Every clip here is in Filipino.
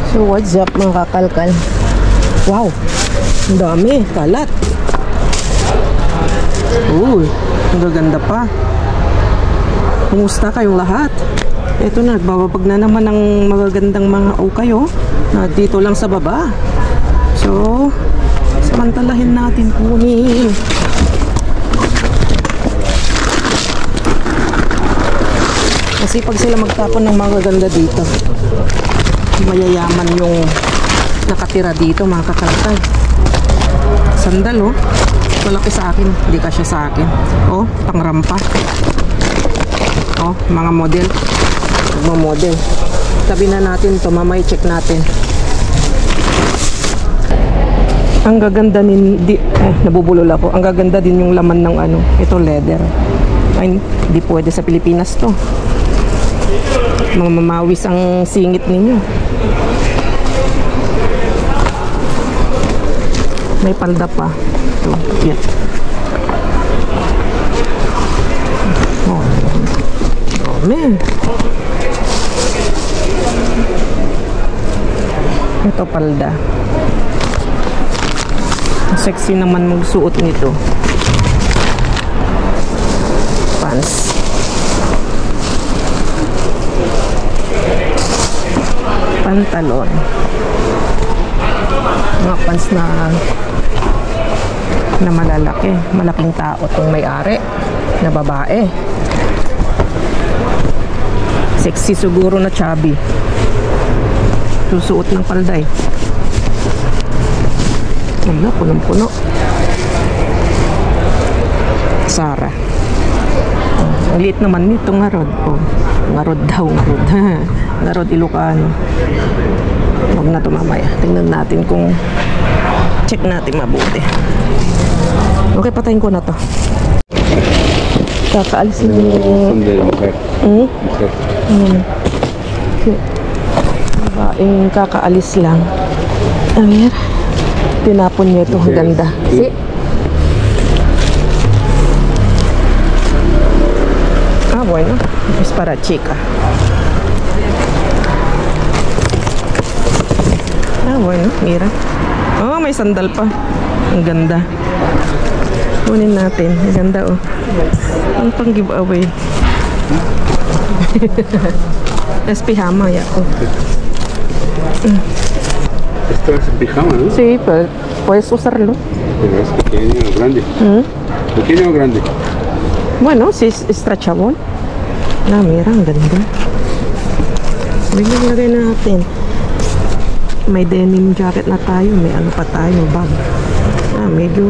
So what's up mga kakalkal? Wow, ang dami, kalat. Uy, ang gaganda pa. Kumusta kayong lahat? Ito na, nagbababag na naman ng magagandang mga ukay na dito lang sa baba. So, samantalahin natin kunin. Kasi pag sila magtapon ng magaganda dito, mayayaman yung nakatira dito mga kakalkal. Sandal malaki sa akin, hindi kasya sa akin. Pangrampa. Mga model. Magmo-model. Tabi na natin to, mamay check natin. Ang gaganda nabubulol ako. Ang gaganda din yung laman ng ito leather. Ay, hindi pwede sa Pilipinas to. Mamamawis ang singit ninyo. May palda pa. Ito, yan. Man. Ito palda. Sexy naman magsuot nito. Pants. Pantalon. Mga pants na malalaki. Malaking tao itong may-ari na babae. Sexy siguro na chubby. Susuot ng palda Wala, punong-puno. Sara. Ang liit naman nito nga rod. Nga rod daw. Nga rod Ilocano. Huwag na ito mamaya. Tingnan natin kung check natin mabuti. Okay, patayin ko na to. Kakaalis na yung babaeng kakaalis lang. Ayan, tinapon niya ito. Ang ganda. See? Bueno, es para chica. Bueno, mira. May sandal pa. Ang ganda. Kunin natin. Ang ganda Ang pang giveaway. Es pijama ya. Esto es pijama, ¿no? Sí, pero puedes usarlo. Pero es pequeño o grande. ¿Pequeño o grande? Bueno, si es stretchable. Mira, ang ganda. Bigyan lagay natin. May denim jacket na tayo. May pa tayo, bag. Medyo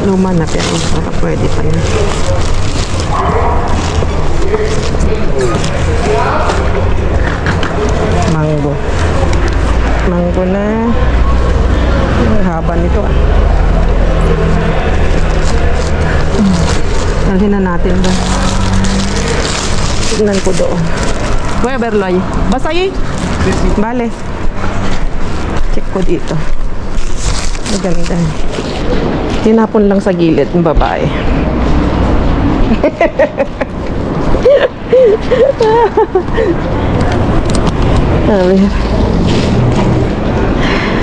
luma na pero baka pwede pa yun. Mango. Mango na. Ang haba nito Dalhin na natin ba? Tignan ko doon. Voy a verlo ahí. ¿Vas ahí? Vale. Check ko dito. Maganda. Tinapon lang sa gilid ng babae.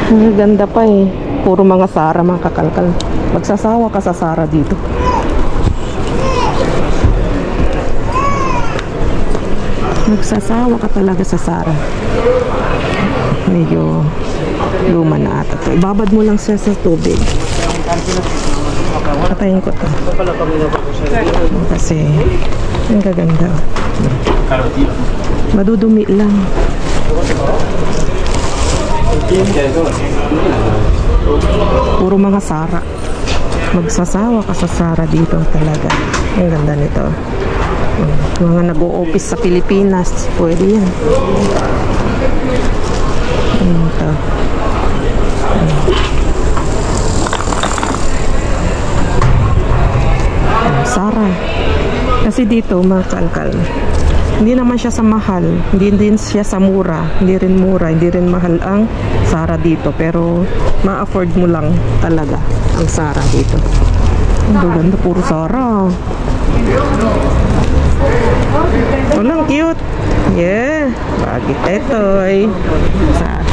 Ang ganda pa Puro mga Sara, mga kakalkal. Magsasawa ka sa Sara dito. Magsasawa ka talaga sa Sara. Medyo luma na ata to. Ibabad mo lang siya sa tubig. Patayin ko to. Kasi ang gaganda. Madudumi lang. Puro mga Sara. Magsasawa ka sa Sara dito talaga. Ang ganda nito. Mga nag-o-office sa Pilipinas, pwede yan. Ito. Sara. Kasi dito, mga kalkal, hindi naman siya sa mahal, hindi din siya sa mura, hindi rin mura, hindi rin mahal ang Sara dito, pero ma-afford mo lang talaga ang Sara dito. Ang ganda, puro Sara. Walang cute. Yeah. Bagit ito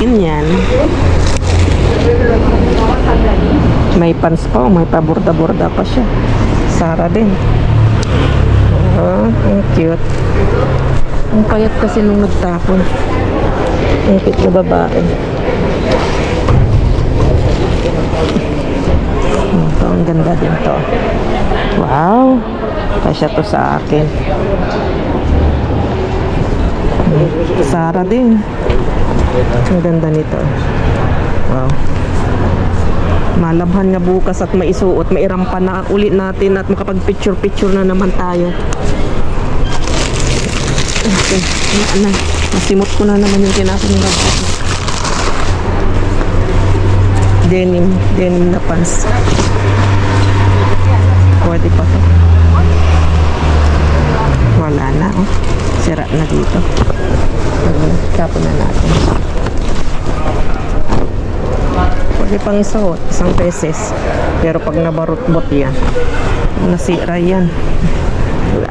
akin yan. May pants pa, may paborda-borda pa siya. Sara din. Oh, ang cute. Ang payat kasi nung nagtapon. Ang cute na babae. Ito, ang ganda din to. Wow! Kasya to sa akin. Sara din. Ang ganda nito. Wow. Malabhan nga bukas at maisuot. Mairampan na ulit natin at makapag-picture-picture na naman tayo. Okay. Masimot ko na naman yung kinapin ng rabot. Denim na pants. Pwede pa to. Wala na, oh. Sira na dito. Tapon na natin. Pwede pang isuot, isang beses. Pero pag nabarot-bot yan, nasira yan. Wala.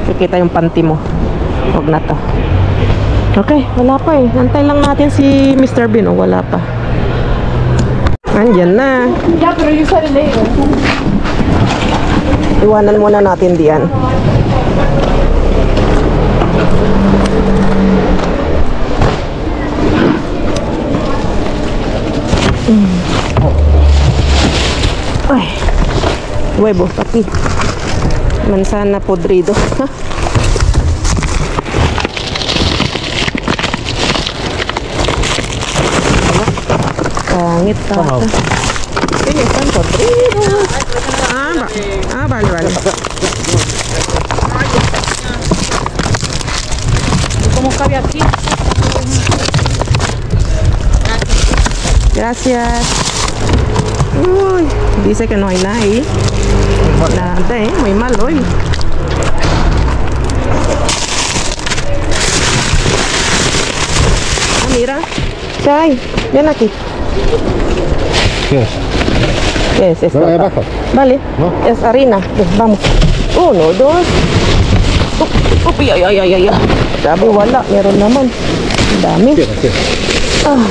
Kikita yung panty mo. Huwag na to. Okay, wala pa eh. Antay lang natin si Mr. Bean. Oh, wala pa. Andyan na. Yeah, pero you said it later. Iwanan muna natin diyan. Ay. Huevo, pati. Manzana podrido. Pangit ka. Sige, saan podrido? Vale. ¿Cómo cabe aquí? Gracias. Uy, dice que no hay nada ahí. Nada, muy mal hoy. Ah, mira. Chay, ven aquí. ¿Qué es? ¿Qué es esto? ¿No hay abajo? Vale, ¿No? es harina. Ven, vamos. 1, 2. Ay. Sabi wala, meron naman. Ang dami. Ah.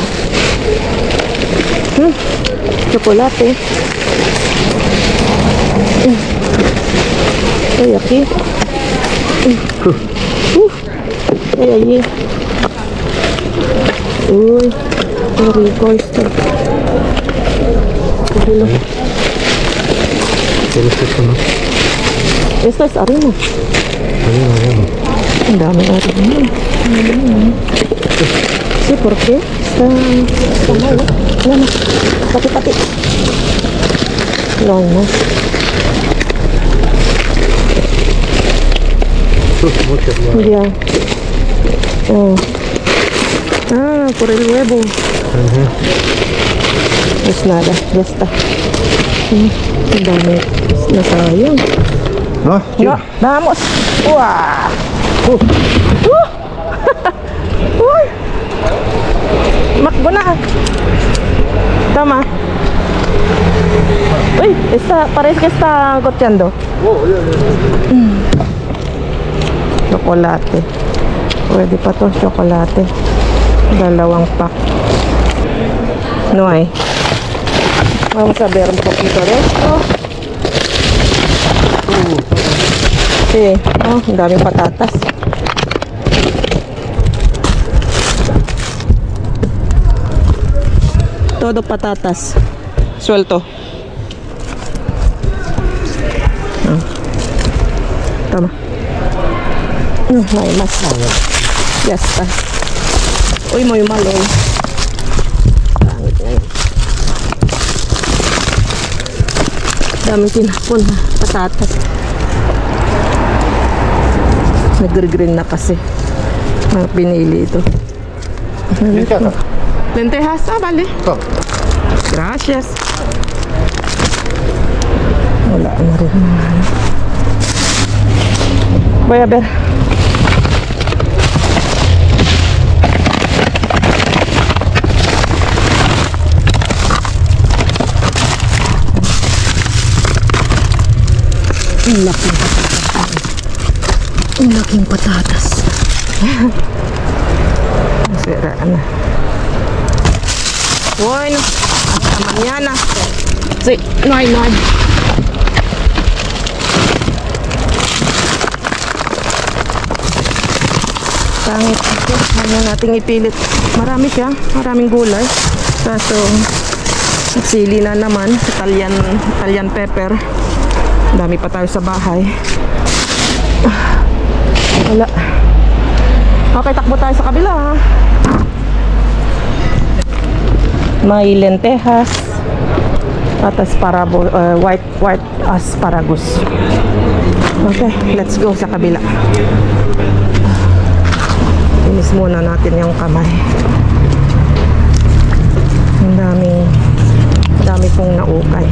Chocolate. Ay, aquí. Ay. Uy, qué rico esto. ¿Qué es esto, no? Esto es harina. Harina. Ang dami harina. Sí, ¿por qué? Está mal, ¿eh? Ayan na. Pati. Long na. Ya. Oh. Ah, por el huevo. Pues nada, ya está. Ang dami. Nasayang. ¿No? No, vamos. ¡Uah! Uy! Makbo na. Tama. Uy, parece que está goteando. Chocolate. Pwede pa to, chocolate. 2 pack. No hay. Vamos a ver un poquito de esto. Sí, oh, ang daming patatas. Todo patatas. Suelto. Oh. Tama. No hay más. Ya está. Uy, muy malo. Daming tinapon na patatas. Nag-green na kasi. Pinili ito. Lentejas, vale. Gracias. Wala na rin naman. Voy a ver. Ang laking patatas. Pero ano. Bueno, hasta mañana. Sí, no hay. Pangit. Ano nating ipilit. Marami siya. Maraming gulay. Kaso, sili na naman. Italian pepper. Dami pa tayo sa bahay. Wala. Okay, takbo tayo sa kabila, ha? May lentejas at white asparagus. Okay, let's go sa kabila. Linis muna natin yung kamay. Ang dami pong naukay.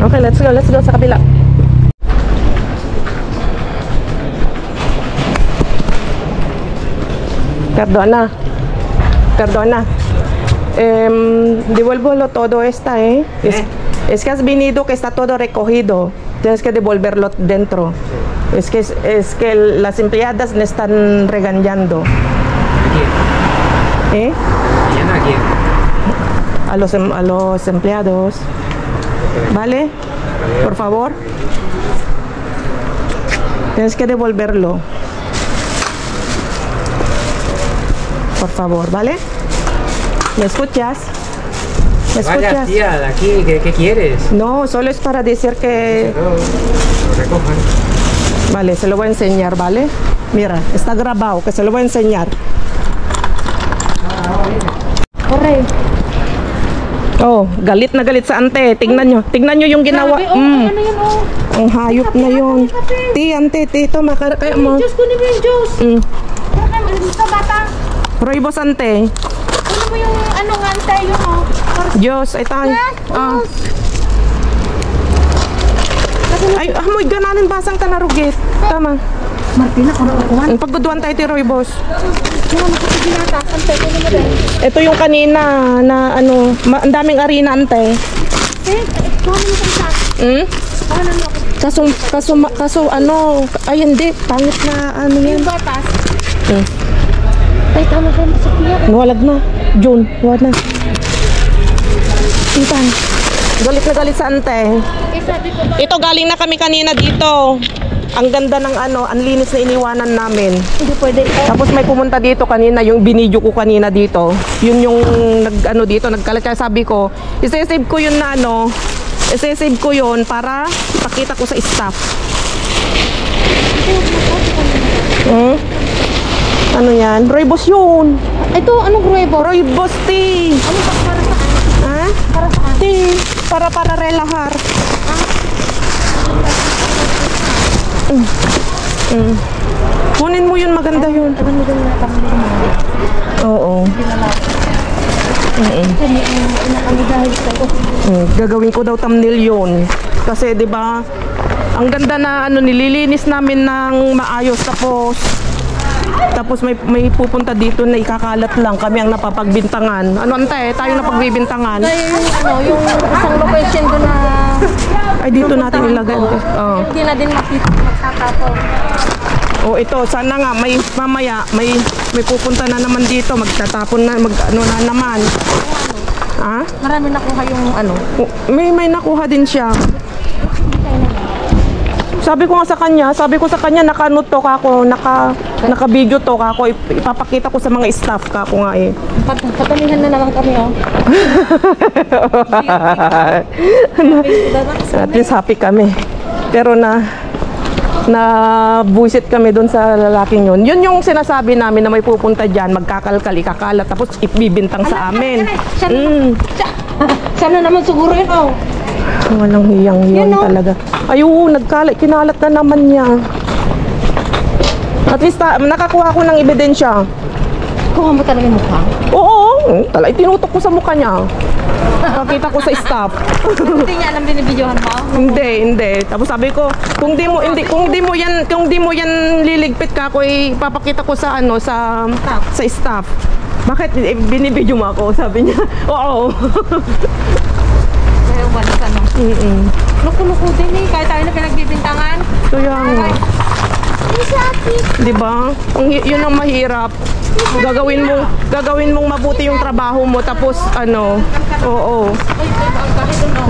Okay, let's go sa kabila. Perdona. Devuélvelo todo esta, Es que has venido que está todo recogido. Tienes que devolverlo dentro. Es que las empleadas me están regañando. ¿A quién? A los empleados. ¿Vale? Por favor. Tienes que devolverlo. Por favor, ¿vale? ¿Me escuchas? ¿Me escuchas? Vaya, tía, de aquí, ¿qué quieres? No, solo es para decir que... Lo recojan. Vale, se lo voy a enseñar, ¿vale? Mira, está grabado, que se lo voy a enseñar. Corre. Oh, galit na galit sa ante. Tingnan nyo yung ginawa. Grabe, ano yun, Ang hayop na yun. Ante, ito, kaya mo. Diyos, kunin mo yung juice. Sa bata. Roybos, ante. Kunin mo yung nga ante, yun, Diyos, ay tayo. Ay, amoy gananin basang tanarugit. Tama. Martina, kunin mo. Pagduduan tayo ti Roybos. Yan, makapagilata. Ante, kunin mo din. Ito yung kanina na ano, ang daming arena, ante. Kunin mo sa isa. Kaso ano, ay hindi, pangit na ano yan. Yung batas. Ay, tama ka sa piya. Walag na. June, walag na. Tintan. Galit na galit sa ante. Ito, galing na kami kanina dito. Ang ganda ng ano, ang linis na iniwanan namin. Hindi pwede. Tapos may pumunta dito kanina, yung binidyo ko kanina dito. Yun yung nag-ano dito, nagkalat. Kaya sabi ko, isa-save ko yun na ano, isa-save ko yun para pakita ko sa staff. Ano yan? Roybos yun. Ito, anong ruebo? Roybos tea. Ano ba para saan? Ha? Para saan? Tea. Para relahar. Kunin mo yun, maganda yun. Oo. Gagawin ko daw thumbnail yun. Kasi 'di ba, ang ganda na ano, nililinis namin ng maayos, tapos may pupunta dito na ikakalat lang, kami ang napapagbintangan. Ano ante, tayo napagbibintangan. Yung isang location doon na ay dito natin ilagay. hindi na din magtatapon. Oh, ito sana nga mamaya may pupunta na naman dito, magtatapon na, ano na naman. Ha? Marami nakuha yung ano. May nakuha din siya. Sabi ko sa kanya naka-note to kako, naka-video to kako, ipapakita ko sa mga staff kako nga eh. Patamihan na naman kami, At least happy kami. Pero na buisit kami doon sa lalaking yun. Yun yung sinasabi namin na may pupunta dyan, magkakalkal, ikakalat, tapos ibibintang sa amin. Sana naman siguro yun, Walang hiyang yun talaga. Ayun, kinalat na naman niya. At least nakakuha ko ng ebidensya. Kuha mo talaga yung mukha? Oo, tinutok ko sa mukha niya. Nakita ko sa staff. Hindi niya alam binibidyohan mo? Hindi. Tapos sabi ko, kung di mo yan liligpit ka, ko ipapakita ko sa staff. Bakit binibidyo mo ako? Sabi niya. Oo. Kaya balik ka, no? Luko-luko din eh. Kahit tayo na pinagbibintangan. Kaya nga. Isa 'Di ba? Yun ang mahirap. Gagawin mong mabuti yung trabaho mo tapos ano, oo.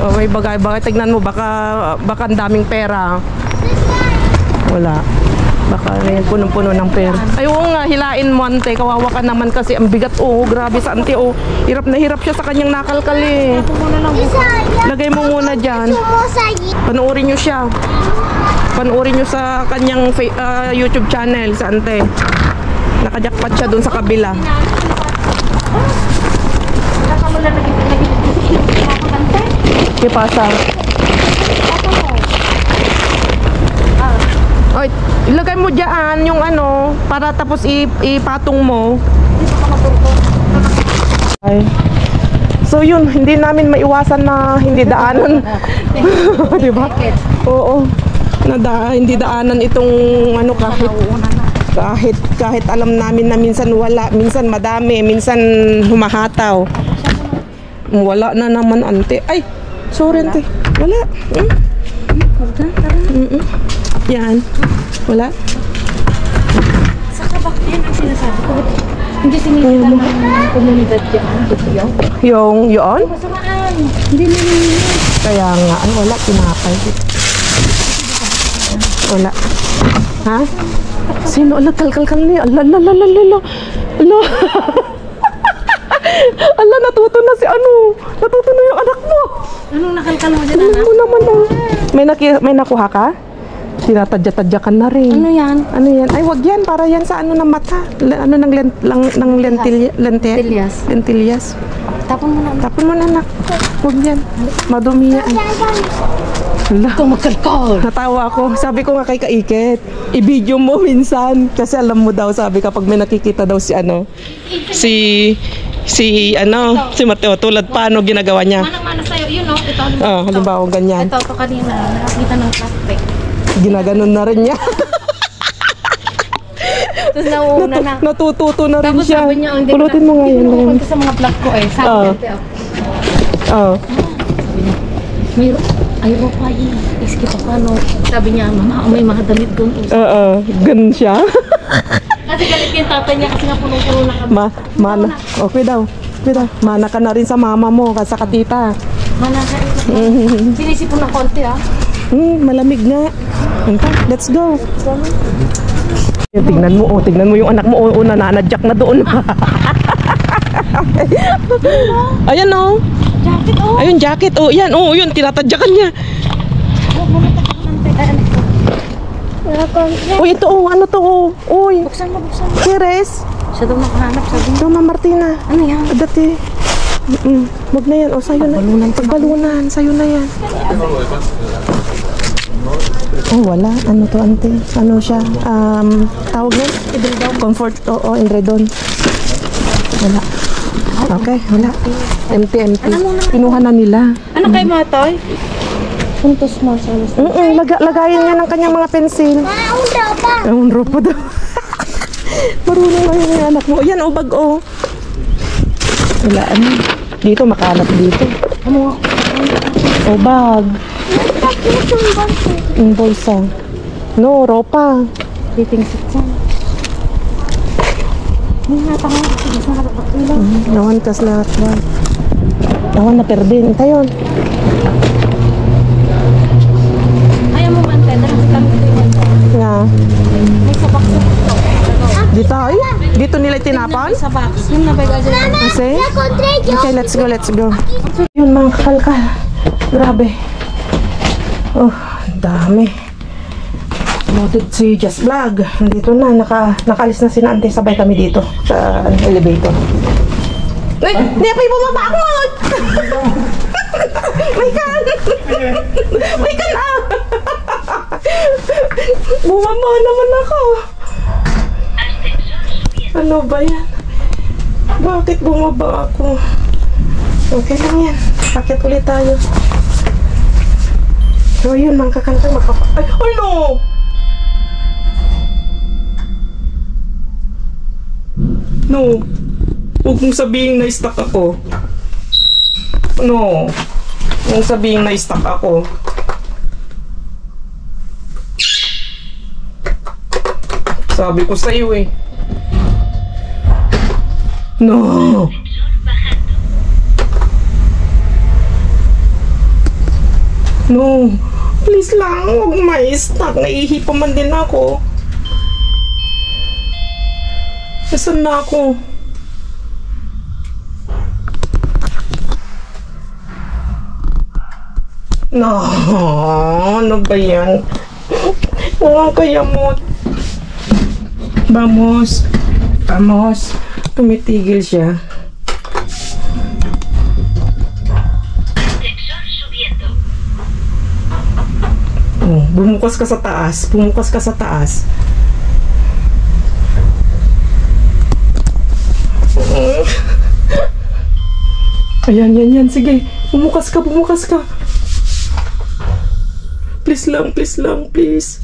Oh, may bagay, tignan mo baka ang daming pera. Wala. Baka punong-puno ng pera. Ay, oo nga, hilain mo, ante. Kawawa ka naman kasi ang bigat. Oh, grabe sa ante. Oh, hirap na hirap siya sa kanyang nakalkal eh. Lagay mo muna dyan. Panoorin nyo siya. Panoorin nyo sa kanyang YouTube channel sa ante. Nakajakpat siya dun sa kabila. ¿Qué pasa? Oy, ilagay mo diyan yung ano para tapos ipatong mo. Ay. So yun, hindi namin maiwasan na hindi daanan. Di ba? Oo. Hindi daanan itong ano kahit alam namin na minsan wala, minsan madami, minsan humahataw. Wala na naman, ante. Ay, sorry, ante. Wala. Yan. Wala. Sa kabak yan ang sinasabi ko. Hindi sinisita ng komunidad yan. Yun? Masamaan. Hindi naman. Kaya nga, ay wala, pinapay. Wala. Ha? Sino? Ala, kalkal niya. Ala. Ala, natuto na si ano. Natuto na yung anak mo. Anong nakalkal mo dyan, Ano anak? mo naman, oh. May nakuha ka? Tinatadya-tadya ka na rin. Ano yan? Ano yan? Ay, wag yan. Para yan sa ano ng mata. Ano ng lentillas. Tapon mo na. Tapon mo na, anak. Wag yan. Madumi yan. Hala. Ikaw magkalkal. Natawa ako. Sabi ko nga kay Kaiket, i-video mo minsan. Kasi alam mo daw, sabi kapag may nakikita daw si ano, si Mateo, tulad paano ginagawa niya. Manang-mana sa'yo. Yun, no? Ito. Halimbawa ganyan. Ito kanina. Nakakita ng plastic. Ginaganon na rin niya. Tapos nauuna na. Natututo na rin Tapos siya. sabi niya, hindi Pulutin mo nga Hindi yan. ko nakukwento sa mga vlog ko eh. Sabi niya, Oo. mayroon. Ayaw pa yun. Iskip ako ano. Sabi niya, mama, may mga damit doon. Oo. Ganun siya. Kasi galit yung tatay niya kasi nga punong-puno na kami. Mana. Okay daw. Mana ka na rin sa mama mo, sa katita. Manaka ito. Sinisipon ng konti ah. Malamig nga. Let's go. Tingnan mo yung anak mo. Nananadyak na doon. Ayan o. Jacket oh. Ayun, jacket. Yan. Yun, tinatadyakan niya. Uy, ito ano to Uy. Buksan mo. Keres. Siya daw nakahanap sabi niya. Mama Martina. Ano yan? Dati. Wag na yan. Sa'yo na. Pagbalunan. Sa'yo na yan. Wala. Ano to, ante? Ano siya? Tawag yan? Comfort. Oo, Inredon. Wala. Okay, wala. Empty. Pinuha na nila. Ano kay Matoy? Puntos mo sa alas. Lagayin niya ng kanyang mga pensil. Unro pa daw. Marunong na yung anak mo. Yan, bag Wala, dito, makalat dito. Ano? Bag. Yung bolsa. No, ropa. Dating sit Nawan kas lahat ba? Nawan na perdin. Tayon. Ayaw mo man tayo. Nga. May sabak sa ito. Dito ay? Dito nila tinapan? Sabak. Yung nabay ka dyan. Kasi? Okay, let's go. Yun mga kakalkal. Grabe. Dami. Loaded si Just Vlog. Nandito na, nakalis na si Nante. Sabay kami dito sa elevator. Ay, hindi pa bumaba ako! May kan ah! Bumaba naman ako. Ano ba yan? Bakit bumaba ako? Okay lang yan. Pakit ulit tayo. So yun, mga kakalkal, ay, no! No. Huwag mong sabihin na stuck ako. No. Huwag mong sabihin na stuck ako. Sabi ko sa'yo eh. No! No! Please lang, huwag ma-stuck. Naihipa man din ako. Nasaan na ako? No! Ano ba yan? Nakakayamot. Vamos. Vamos. Tumitigil siya. Oh, bumukas ka sa taas. Bumukas ka sa taas. Ayan, yan. Sige. Bumukas ka, bumukas ka. Please lang, please.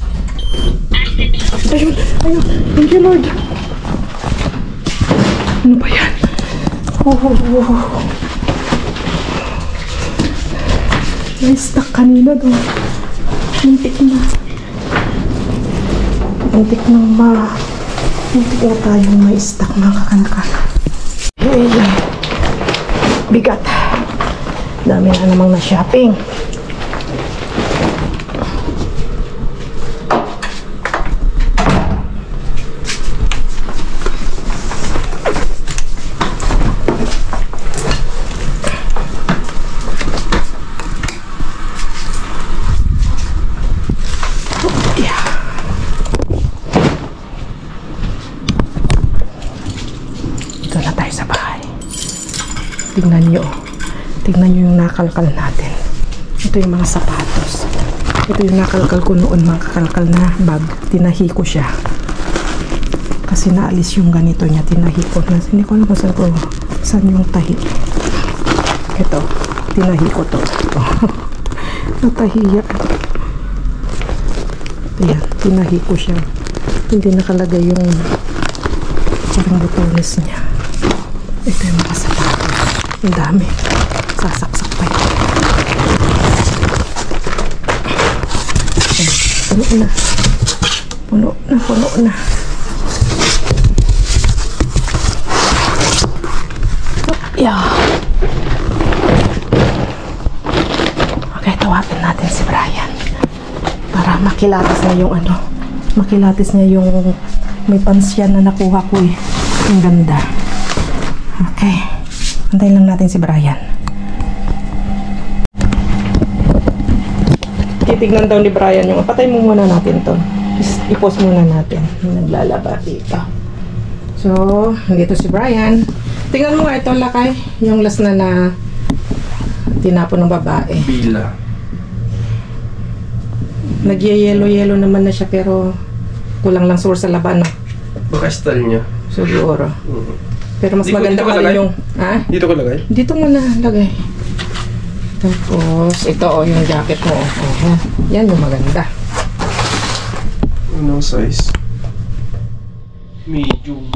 Ayun. Thank you, Lord. Ano ba yan? Na-stuck kanina doon. Muntik na tayong ma-stuck, mga kakanakana. Hey, bigat. Dami na namang na-shopping. Tingnan nyo yung nakalkal natin. Ito yung mga sapatos. Ito yung nakalkal ko noon, mga kakalkal na bag. Tinahi ko siya. Kasi naalis yung ganito niya. Tinahi ko. Hindi ko alam kung saan yung tahi. Ito. Tinahi ko to. Natahiya. Ayan. Tinahi ko siya. Hindi nakalagay yung parang butones niya. Ito yung mga sapatos. Ang dami. Sasaksak pa yun. Puno na. Yeah. Okay, tawagin natin si Brian. Para makilatis niya yung makilatis niya yung may pansyan na nakuha ko eh. Ang ganda. Okay. Antayin lang natin si Brian. Titignan daw ni Brian yung patay mo muna natin to. I-pause muna natin yung naglalaba dito. So, dito si Brian. Tingnan mo nga ito, lakay. Yung last na tinapon ng babae. Bila. Nagye-yelo-yelo naman na siya pero kulang lang sa laban, no? Baka style niya. Siguro. Pero mas maganda pa rin yung... Ha? Dito ko lagay? Dito mo na lagay. Tapos, ito yung jacket mo. Yan yung maganda. Anong size? Medium.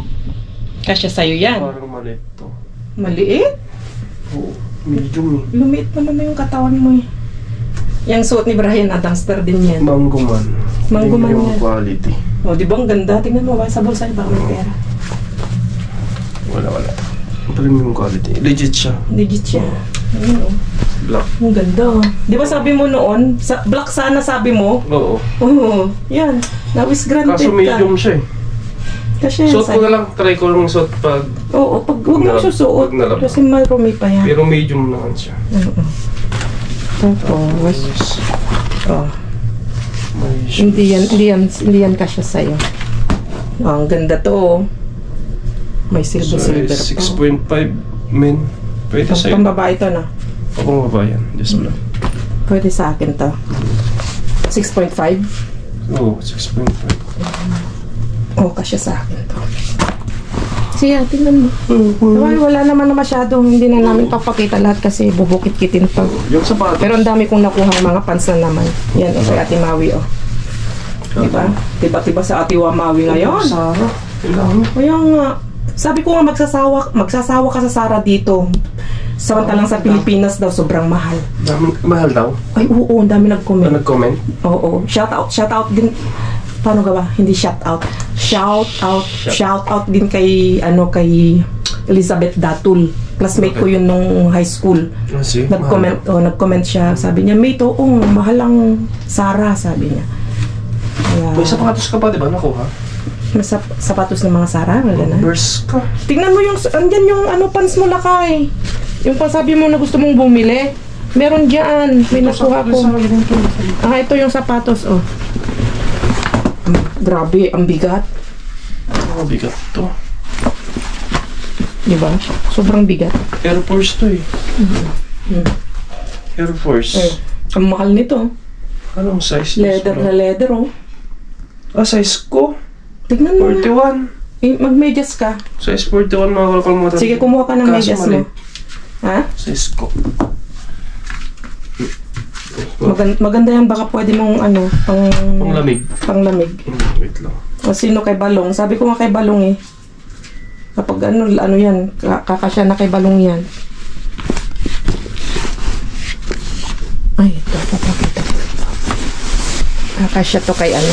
Kasya sa'yo yan. Parang maliit to. Maliit? Oo, medium eh. Lumiit pa naman yung katawan mo eh. Yung suot ni Brian, dumpster din yan. Mangguman. Mangguman yung yan. Quality. O, di ba ang ganda? Tingnan mo, sa bulsa niya baka may pera. Wala. Premium quality. Legit siya. Legit siya. Ayun o. Black. Ang ganda. Di ba sabi mo noon, black sana sabi mo? Oo. Oo. Yan. Nawis granted Kaso medium siya eh. Kasi Suot ko na lang, try ko lang suot pag... Oo, pag huwag mo susuot. Kasi marumi pa yan. Pero medium naman siya. Oo. Tapos, oh. Hindi yan kasya sa'yo. Oh, ang ganda to. May silver pa. 6.5 men. Pwede sa'yo. Pambabae to na. Pang babae yan. Just black. Pwede sa akin to. 6.5? Oo, 6.5. Oh, kasya sa akin to. Siya, tingnan mo. Wala naman na masyado. Hindi na namin papakita lahat kasi bubukit-kitin to. Yung sapatos. Pero ang dami kong nakuha mga pants na naman. Yan, kay Ate Maui, oh. Diba? Tiba-tiba sa Ate Maui ngayon. Sara. Kaya nga. Sabi ko nga magsasawa ka sa Sara dito. Samantalang sa Pilipinas daw sobrang mahal. Mahal daw? Ay oo, ang dami nag-comment. Nag-comment? Oo, shout out din. paano gawa? Hindi shout out. Shout out din kay kay Elizabeth Datul. Classmate ko yun nung high school. Nag-comment siya. Sabi niya, mate, mahal ang Sarah, sabi niya. Kaya, May sapatos ka pa, di ba? Nakuha? Sapatos ng mga Sarah, wala na. Burst ka. Tingnan mo yung, andyan yung pants mo lakay. Yung sabi mo na gusto mong bumili. Meron dyan. May nakuha ko. Ito yung sapatos, oh. Grabe, ang bigat. Bigat to. Diba? Sobrang bigat. Air Force to eh. Air Force. Ang mahal nito. Anong size? Leather na leather, oh. Size ko? Tignan mo 41. Mag-medyas ka. Size 41 mga kalkalmatan. Sige, kumuha ka ng medyas mo. Ha? Size ko. Maganda yan, baka pwede mong Panglamig. Panglamig. Wait lang. O sino kay Balong? Sabi ko nga kay Balong eh. Kapag ano yan, kakasya na kay Balong yan. Ay, ito, papakita ko. Kakasya to kay ano.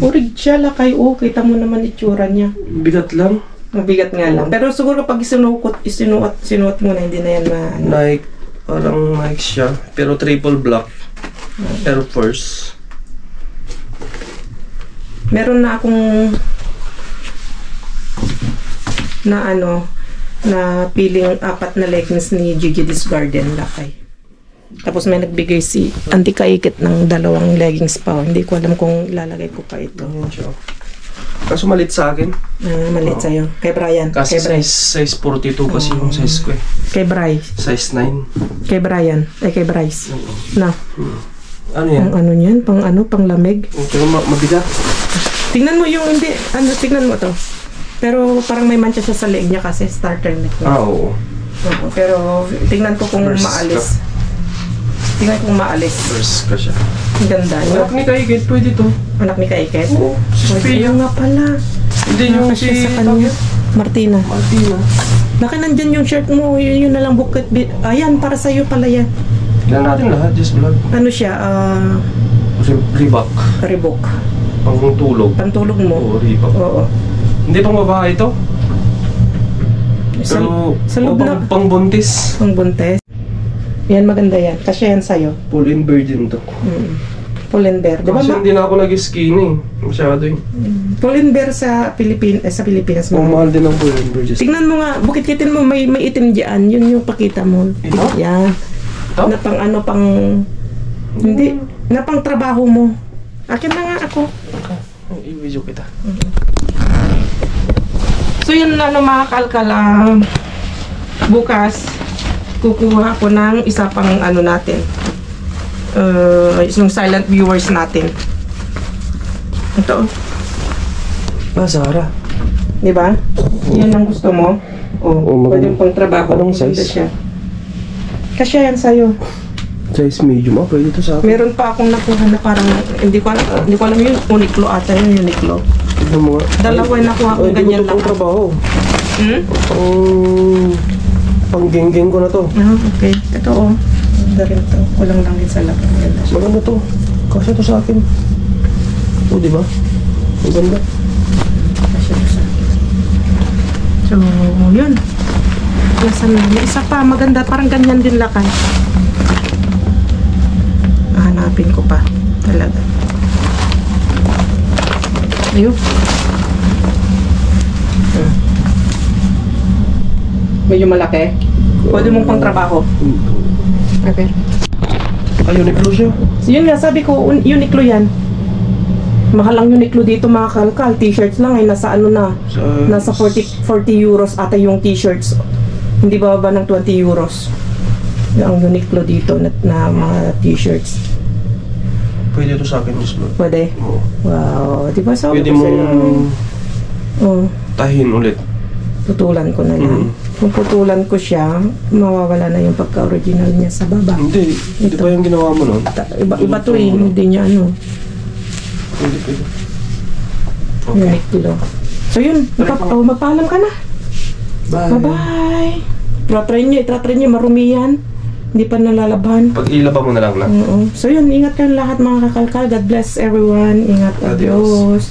Urig siya lakay, kita mo naman itsura niya. Bigat lang. Mabigat nga lang. Pero siguro pag sinuot mo na, hindi na yan Nike. Parang Nike siya. Pero triple black. Air Force. Meron na akong na piling 4 na leggings ni Gigi's Garden lakay. Tapos may nagbigay si Auntie Kaikit ng 2 leggings pa. Hindi ko alam kung ilalagay ko pa ito. Kaso malit sa akin. Malit sa'yo. Kay Brian. Kasi kay size 42 kasi yung size ko eh. Kay Bryce. Size 9. Kay Brian. Kay Bryce. Na. Ano yan? Pang yan? Pang lamig. Pero mabigat. Tingnan mo yung hindi. Tingnan mo to. Pero parang may mancha siya sa leeg niya kasi starter neck. Oo. Pero tingnan ko kung maalis. Tingnan kung maalis. Burst ka siya. Ang ganda. Anak ni Kaikit, pwede to. Anak ni Kaiket? Oo. Si Sophia. Nga pala. Hindi yung si sa kanya. Martina. Laki nandyan yung shirt mo. Yun na lang bukit. Ayan, para sa'yo pala yan. Tignan natin lahat, just vlog. Ano siya? Reebok. Reebok. Pangtulog. Pantulog mo? Oo, Reebok. Oo. Hindi pang babae ito. Pero sa loob na. Pang buntis. Pang buntis. Yan, maganda yan. Kasya yan sa'yo. Pull and bear din to. Pull and bear. Diba Kasi hindi na ako nag-skinny. Masyado eh. Pull and bear sa Pilipinas. Mahal din ang pull and bear. Tignan mo nga, bukit-kitin mo, may itim dyan. Yun yung pakita mo. Ito? Yan. Ito? Na pang hindi. Na pang trabaho mo. Akin na nga ako. I-video kita. So yun na mga kalkal. Bukas, kukuha ako ng isa pang natin. Yung silent viewers natin. Ito. Sarah. Diba? Yan ang gusto mo. Pwede pang trabaho. Anong size? Siya. Kasya yan sa'yo. Size medium. Pwede to sa akin. Meron pa akong nakuha na parang, hindi ko alam yun, Uniqlo ata yun, Uniqlo. Tignan mo nga. Dalawa yung nakuha ko ganyan lang. Pang trabaho. Hmm? Pang geng-geng ko na to. Okay. Ito Ganda rin to. Kulang lang din sa lapang. Maganda to. Kasi to sa akin. Di ba? Maganda. Kasi to sa akin. So, yun. May isa pa, maganda. Parang ganyan din lakay. Hanapin ko pa. Talaga. Ayun. Medyo malaki. Pwede mong pang trabaho. Okay. Uniqlo siya. Yun nga, sabi ko, Uniqlo yan. Mahal ang Uniqlo dito mga kalkal. T-shirts lang ay nasa nasa 40 euros ata yung t-shirts. Hindi bababa ng 20 euros. Ang Uniqlo dito na mga t-shirts. Pwede ito sa akin, Miss Lord. Pwede? Oo. Wow. Di ba sabi Pwede ko mong sa'yo? tahin ulit. Putulan ko na lang. Kung putulan ko siya, mawawala na yung pagka-original niya sa baba. Hindi. Di ba yung ginawa mo nun? Iba to eh. Hindi niya Pwede. Okay. Uniqlo. So yun. Magpaalam ka na. Bye. Bye-bye. Tratry niyo. Marumi yan. Hindi pa nalalabhan. Pag ilaba mo na lang na. Oo. So yun, ingat kayong lahat mga kakalkal. God bless everyone. Ingat. Adios. Adios.